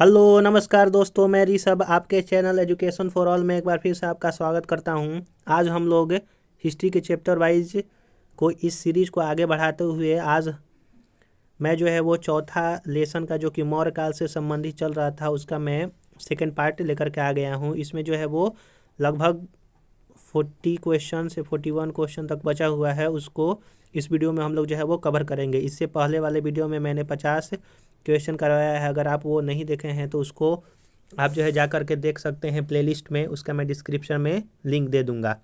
Hello नमस्कार दोस्तों, मैं ऋषभ आपके चैनल एजुकेशन फॉर ऑल में एक बार फिर से आपका स्वागत करता हूं। आज हम लोग हिस्ट्री के चैप्टर वाइज को इस सीरीज़ को आगे बढ़ाते हुए आज मैं जो है वो चौथा लेसन का जो कि मौर्य काल से संबंधित चल रहा था उसका मैं सेकंड पार्ट लेकर के आ गया हूं। इसमें जो है वो लगभग 40 क्वेश्चन से 41 क्वेश्चन तक बचा हुआ है, उसको इस वीडियो में हम लोग जो है वो कवर करेंगे। इससे पहले वाले वीडियो में मैंने 50 क्वेश्चन करवाया है। अगर आप वो नहीं देखे हैं तो उसको आप जो है जा कर के देख सकते हैं प्लेलिस्ट में, उसका मैं डिस्क्रिप्शन में लिंक दे दूंगा।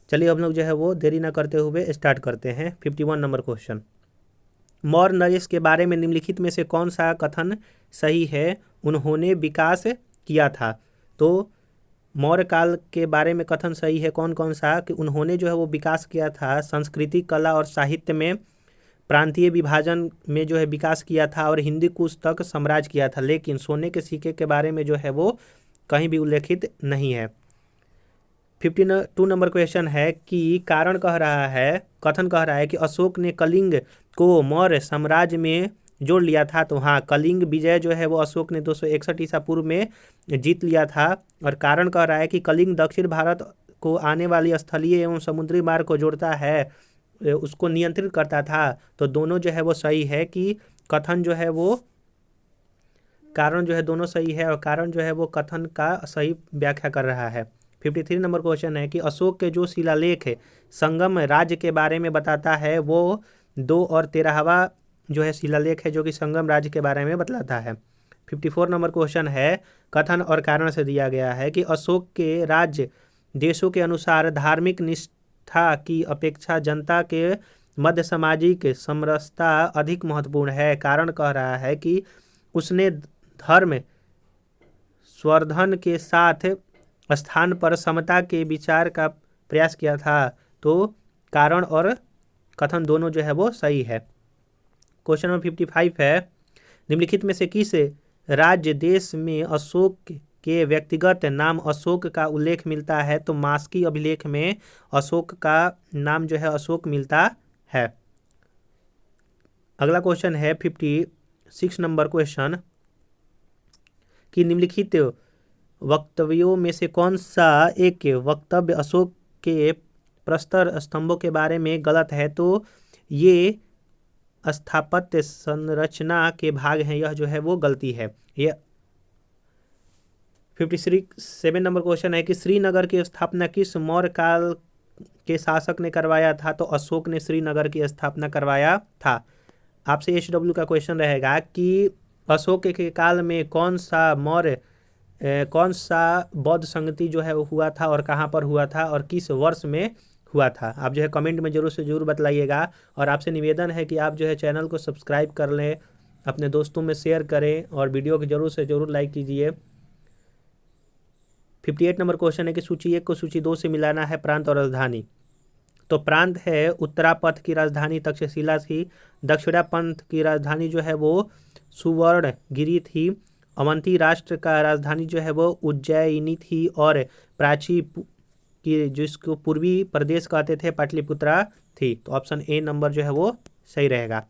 चलिए हम लोग जो है वो देरी ना करते हुए स्टार्ट करते हैं। 51 नंबर क्वेश्चन, मौर्य नरेश के बारे में निम्नलिखित में से कौन सा कथन सही है? उन्होंने विकास किया था। तो मौर्य काल के बारे में कथन सही है कौन कौन सा? कि उन्होंने जो है वो विकास किया था, संस्कृति, कला और साहित्य में प्रांतीय विभाजन में जो है विकास किया था और हिंदी कुश तक साम्राज्य किया था। लेकिन सोने के सिक्के के बारे में जो है वो कहीं भी उल्लेखित नहीं है। 52 नंबर क्वेश्चन है कि कारण कह रहा है, कथन कह रहा है कि अशोक ने कलिंग को मौर्य साम्राज्य में जोड़ लिया था। तो हाँ, कलिंग विजय जो है वो अशोक ने 261 ईसा पूर्व में जीत लिया था। और कारण कह रहा है कि कलिंग दक्षिण भारत को आने वाली स्थलीय एवं समुद्री मार्ग को जोड़ता है, उसको नियंत्रित करता था। तो दोनों जो है वो सही है कि कथन जो है वो कारण जो है दोनों सही है और कारण जो है वो कथन का सही व्याख्या कर रहा है। 53 नंबर क्वेश्चन है कि अशोक के जो शिलालेख है संगम राज्य के बारे में बताता है, वो 2 और 13वां जो है शिलालेख है जो कि संगम राज्य के बारे में बतलाता है। 54 नंबर क्वेश्चन है, कथन और कारण से दिया गया है कि अशोक के राज्य देशों के अनुसार धार्मिक निष्ठा की अपेक्षा जनता के मध्य सामाजिक समरसता अधिक महत्वपूर्ण है। कारण कह रहा है कि उसने धर्म स्वर्धन के साथ स्थान पर समता के विचार का प्रयास किया था। तो कारण और कथन दोनों जो है वो सही है। क्वेश्चन नंबर 55 है, निम्नलिखित में से किस राज्य देश में अशोक के व्यक्तिगत नाम अशोक का उल्लेख मिलता है? तो मास्की अभिलेख में अशोक का नाम जो है अशोक मिलता है। अगला क्वेश्चन है 56 नंबर क्वेश्चन कि निम्नलिखित वक्तव्यों में से कौन सा एक वक्तव्य अशोक के प्रस्तर स्तंभों के बारे में गलत है? तो ये स्थापत्य संरचना के भाग हैं, यह जो है वो गलती है। ये 57 नंबर क्वेश्चन है कि श्रीनगर की स्थापना किस मौर्य काल के शासक ने करवाया था? तो अशोक ने श्रीनगर की स्थापना करवाया था। आपसे HW का क्वेश्चन रहेगा कि अशोक के काल में कौन सा बौद्ध संगति जो है वो हुआ था और कहाँ पर हुआ था और किस वर्ष में हुआ था? आप जो है कमेंट में जरूर से जरूर बताइएगा। और आपसे निवेदन है कि आप जो है चैनल को सब्सक्राइब कर लें, अपने दोस्तों में शेयर करें और वीडियो को जरूर से जरूर लाइक कीजिए। 58 नंबर क्वेश्चन है कि सूची 1 को सूची 2 से मिलाना है प्रांत और राजधानी। तो प्रांत है उत्तरापथ की राजधानी तक्षशिला थी, दक्षिणापंथ की राजधानी जो है वो सुवर्णगिरी थी, अवंती राष्ट्र का राजधानी जो है वो उज्जैनी थी और प्राची की जिसको पूर्वी प्रदेश कहते थे पाटलिपुत्रा थी। तो ऑप्शन ए नंबर जो है वो सही रहेगा।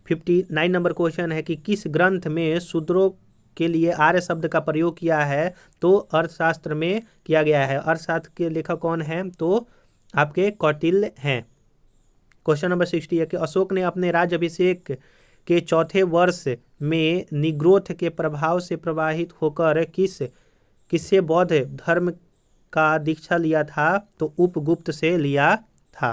59 नंबर क्वेश्चन है कि किस ग्रंथ में शूद्रों के लिए आर्य शब्द का प्रयोग किया है? तो अर्थशास्त्र में किया गया है। अर्थशास्त्र के लेखक कौन है? तो आपके कौटिल्य हैं। क्वेश्चन नंबर 60 है कि अशोक ने अपने राज्य अभिषेक के चौथे वर्ष में निग्रोथ के प्रभाव से प्रभावित होकर किससे बौद्ध धर्म का दीक्षा लिया था? तो उपगुप्त से लिया था।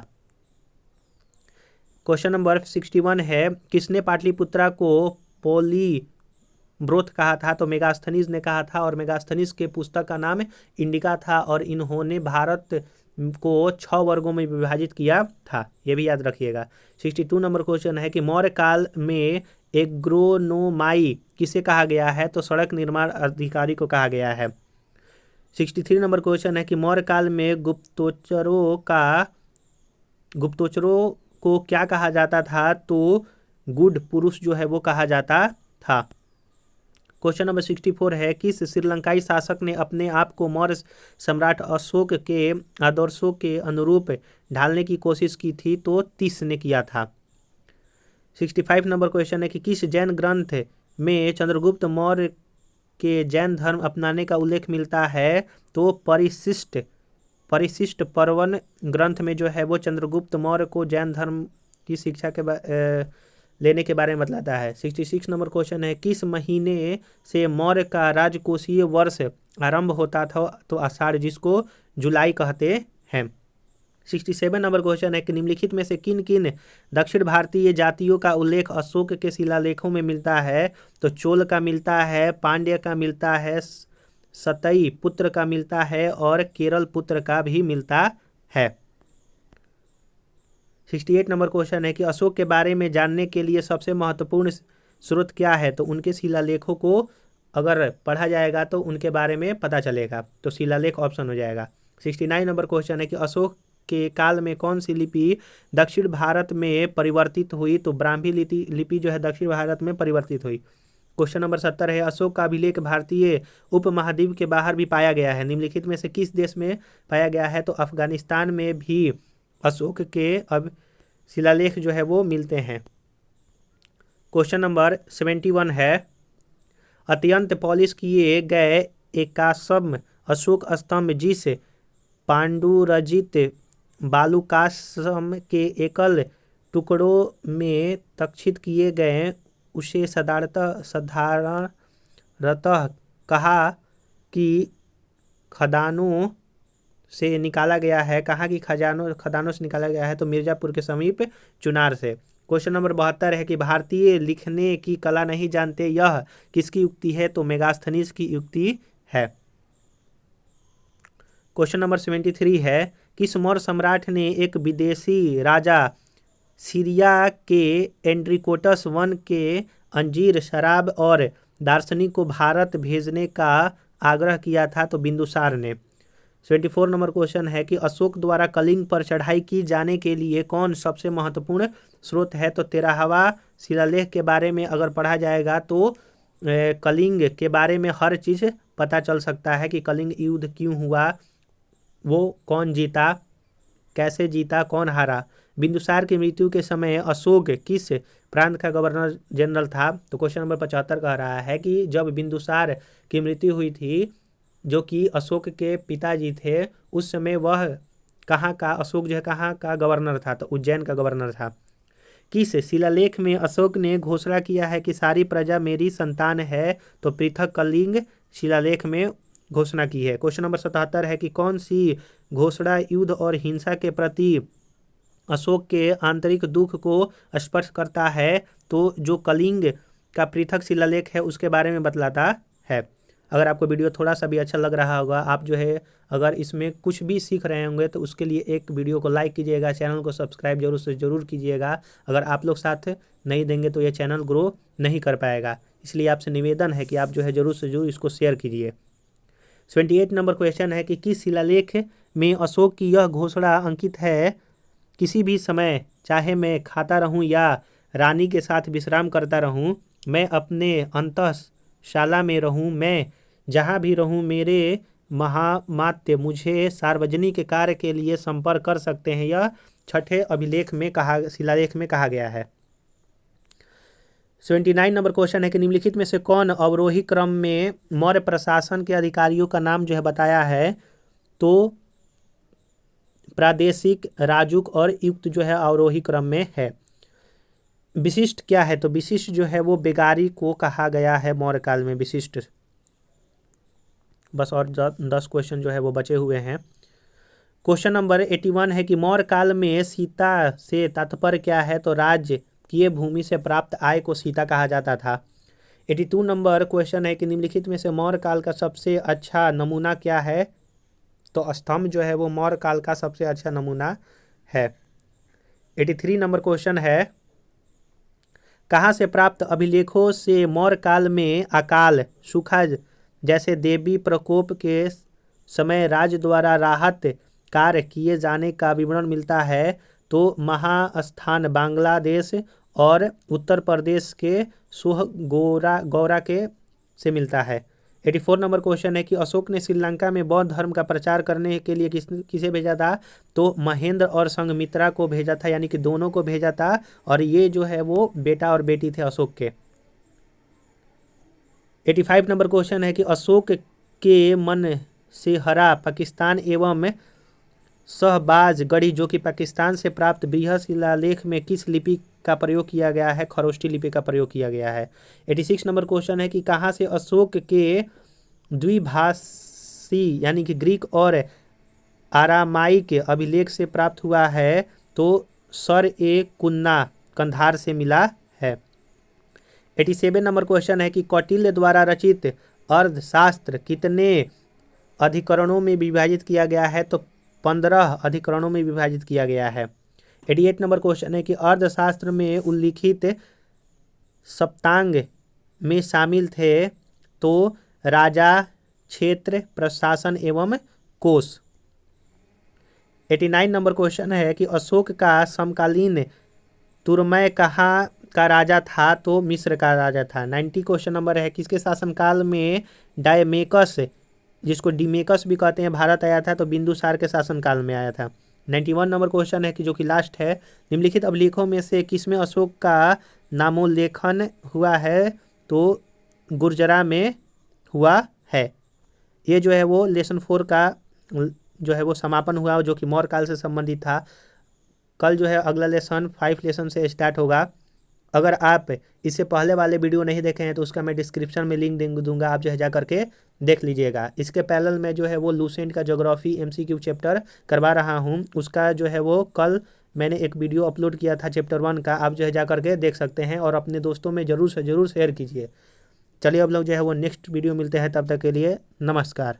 क्वेश्चन नंबर 61 है, किसने पाटलिपुत्रा को पोलीब्रोथ कहा था? तो मेगास्थनीज ने कहा था और मेगास्थनीज के पुस्तक का नाम इंडिका था और इन्होंने भारत को 6 वर्गों में विभाजित किया था, ये भी याद रखिएगा। 62 नंबर क्वेश्चन है कि मौर्य काल में एग्रोनोमाई किसे कहा गया है? तो सड़क निर्माण अधिकारी को कहा गया है। 63 नंबर क्वेश्चन है कि मौर्य काल में गुप्तचरों को क्या कहा जाता था? तो गुड पुरुष जो है वो कहा जाता था। क्वेश्चन नंबर 64 है, किस श्रीलंकाई शासक ने अपने आप को मौर्य सम्राट अशोक के आदर्शों के अनुरूप ढालने की कोशिश की थी? तो तीस ने किया था। 65 नंबर क्वेश्चन है कि किस जैन ग्रंथ में चंद्रगुप्त मौर्य के जैन धर्म अपनाने का उल्लेख मिलता है, तो परिशिष्ट पर्वन ग्रंथ में जो है वो चंद्रगुप्त मौर्य को जैन धर्म की शिक्षा लेने के बारे में बतलाता है। 66 नंबर क्वेश्चन है, किस महीने से मौर्य का राजकोषीय वर्ष आरंभ होता था? तो आषाढ़, जिसको जुलाई कहते हैं। 67 नंबर क्वेश्चन है कि निम्नलिखित में से किन किन दक्षिण भारतीय जातियों का उल्लेख अशोक के शिलालेखों में मिलता है? तो चोल का मिलता है, पांड्य का मिलता है, सतई पुत्र का मिलता है और केरल पुत्र का भी मिलता है। 68 नंबर क्वेश्चन है कि अशोक के बारे में जानने के लिए सबसे महत्वपूर्ण स्रोत क्या है? तो उनके शिलालेखों को अगर पढ़ा जाएगा तो उनके बारे में पता चलेगा, तो शिलालेख ऑप्शन हो जाएगा। 69 नंबर क्वेश्चन है कि अशोक के काल में कौन सी लिपि दक्षिण भारत में परिवर्तित हुई? तो ब्राह्मी लिपि जो है दक्षिण भारत में परिवर्तित हुई। क्वेश्चन नंबर 70 है, अशोक का अभिलेख भारतीय उपमहाद्वीप के बाहर भी पाया गया है, निम्नलिखित में से किस देश में पाया गया है? तो अफगानिस्तान में भी अशोक के अब शिलालेख जो है वो मिलते हैं। क्वेश्चन नंबर 71 है, अत्यंत पॉलिश किए गए 81 अशोक स्तंभ जिस पांडुरजित बालुकाश्रम के एकल टुकड़ों में तक्षित किए गए उसे साधारणतः कहा कि खदानों से निकाला गया है? कहाँ की खदानों से निकाला गया है? तो मिर्जापुर के समीप चुनार से। क्वेश्चन नंबर 72 है कि भारतीय लिखने की कला नहीं जानते, यह किसकी युक्ति है? तो मेगास्थनीज की युक्ति है। क्वेश्चन नंबर 73 है, किस मौर्य सम्राट ने एक विदेशी राजा सीरिया के एंड्रिकोटस वन के अंजीर, शराब और दार्शनिक को भारत भेजने का आग्रह किया था? तो बिंदुसार ने। 74 नंबर क्वेश्चन है कि अशोक द्वारा कलिंग पर चढ़ाई की जाने के लिए कौन सबसे महत्वपूर्ण स्रोत है? तो 13वां शिलालेख के बारे में अगर पढ़ा जाएगा तो कलिंग के बारे में हर चीज़ पता चल सकता है कि कलिंग युद्ध क्यों हुआ, वो कौन जीता, कैसे जीता, कौन हारा। बिंदुसार की मृत्यु के समय अशोक किस प्रांत का गवर्नर जनरल था? तो क्वेश्चन नंबर 75 कह रहा है कि जब बिंदुसार की मृत्यु हुई थी, जो कि अशोक के पिताजी थे, उस समय वह कहाँ का, अशोक जो है कहाँ का गवर्नर था? तो उज्जैन का गवर्नर था। किस शिलालेख में अशोक ने घोषणा किया है कि सारी प्रजा मेरी संतान है? तो पृथक कलिंग शिलालेख में घोषणा की है। क्वेश्चन नंबर 77 है कि कौन सी घोषणा युद्ध और हिंसा के प्रति अशोक के आंतरिक दुख को स्पर्श करता है? तो जो कलिंग का पृथक शिलालेख है उसके बारे में बतलाता है। अगर आपको वीडियो थोड़ा सा भी अच्छा लग रहा होगा, आप जो है अगर इसमें कुछ भी सीख रहे होंगे, तो उसके लिए एक वीडियो को लाइक कीजिएगा, चैनल को सब्सक्राइब जरूर से ज़रूर कीजिएगा। अगर आप लोग साथ नहीं देंगे तो ये चैनल ग्रो नहीं कर पाएगा, इसलिए आपसे निवेदन है कि आप जो है ज़रूर से ज़रूर इसको शेयर कीजिए। 78 नंबर क्वेश्चन है कि किस शिलालेख में अशोक की यह घोषणा अंकित है, किसी भी समय चाहे मैं खाता रहूं या रानी के साथ विश्राम करता रहूं, मैं अपने अंतःशाला में रहूं, मैं जहां भी रहूं, मेरे महामात्य मुझे सार्वजनिक कार्य के लिए संपर्क कर सकते हैं, यह छठे शिलालेख में कहा गया है। 79 नंबर क्वेश्चन है कि निम्नलिखित में से कौन अवरोही क्रम में मौर्य प्रशासन के अधिकारियों का नाम जो है बताया है? तो प्रादेशिक, राजुक और युक्त जो है अवरोही क्रम में है। विशिष्ट क्या है? तो विशिष्ट जो है वो बेगारी को कहा गया है मौर्य काल में, विशिष्ट। बस और 10 क्वेश्चन जो है वो बचे हुए हैं। क्वेश्चन नंबर 81 है कि मौर्य काल में सीता से तात्पर्य क्या है? तो राज्य किए भूमि से प्राप्त आय को सीता कहा जाता था। 82 नंबर क्वेश्चन है कि निम्नलिखित में से मौर्य काल का सबसे अच्छा नमूना क्या है? तो स्तंभ जो है वो मौर्य काल का सबसे अच्छा नमूना है। 83 नंबर क्वेश्चन है, कहाँ से प्राप्त अभिलेखों से मौर्य काल में अकाल, सूखा जैसे देवी प्रकोप के समय राज्य द्वारा राहत कार्य किए जाने का विवरण मिलता है? तो महास्थान बांग्लादेश और उत्तर प्रदेश के गौरा के से मिलता है। 84 नंबर क्वेश्चन है कि अशोक ने श्रीलंका में बौद्ध धर्म का प्रचार करने के लिए किसे भेजा था? तो महेंद्र और संघमित्रा को भेजा था, यानी कि दोनों को भेजा था, और ये जो है वो बेटा और बेटी थे अशोक के। 85 नंबर क्वेश्चन है कि अशोक के मन से हरा पाकिस्तान एवं शहबाज गढ़ी जो कि पाकिस्तान से प्राप्त बृहद शिलालेख में किस लिपि का प्रयोग किया गया है? खरोष्टी लिपि का प्रयोग किया गया है। 86 नंबर क्वेश्चन है कि कहाँ से अशोक के द्विभाषी यानी कि ग्रीक और आरामाइक अभिलेख से प्राप्त हुआ है? तो सर ए कुन्ना कंधार से मिला है। 87 नंबर क्वेश्चन है कि कौटिल्य द्वारा रचित अर्थशास्त्र कितने अधिकरणों में विभाजित किया गया है? तो 15 अधिकरणों में विभाजित किया गया है। 88 नंबर क्वेश्चन है कि अर्थशास्त्र में उल्लिखित सप्तांग में शामिल थे? तो राजा, क्षेत्र, प्रशासन एवं कोश। 89 नंबर क्वेश्चन है कि अशोक का समकालीन तुरमय कहाँ का राजा था? तो मिस्र का राजा था। 90 क्वेश्चन नंबर है किसके शासनकाल में डायमेकस, जिसको डीमेकस भी कहते हैं, भारत आया था? तो बिंदुसार के शासनकाल में आया था। 91 नंबर क्वेश्चन है कि जो कि लास्ट है, निम्नलिखित अभिलेखों में से किसमें अशोक का नामोल्लेखन हुआ है? तो गुर्जरा में हुआ है। ये जो है वो लेसन 4 का जो है वो समापन हुआ, जो कि मौर्य काल से संबंधित था। कल जो है अगला लेसन 5 लेसन से स्टार्ट होगा। अगर आप इससे पहले वाले वीडियो नहीं देखे हैं तो उसका मैं डिस्क्रिप्शन में लिंक दूंगा, आप जो है जा करके देख लीजिएगा। इसके पैरेलल में जो है वो लूसेंट का ज्योग्राफी MCQ चैप्टर करवा रहा हूँ, उसका जो है वो कल मैंने एक वीडियो अपलोड किया था चैप्टर 1 का, आप जो है जा करके देख सकते हैं और अपने दोस्तों में ज़रूर से ज़रूर शेयर कीजिए। चलिए अब लोग जो है वो नेक्स्ट वीडियो मिलते हैं, तब तक के लिए नमस्कार।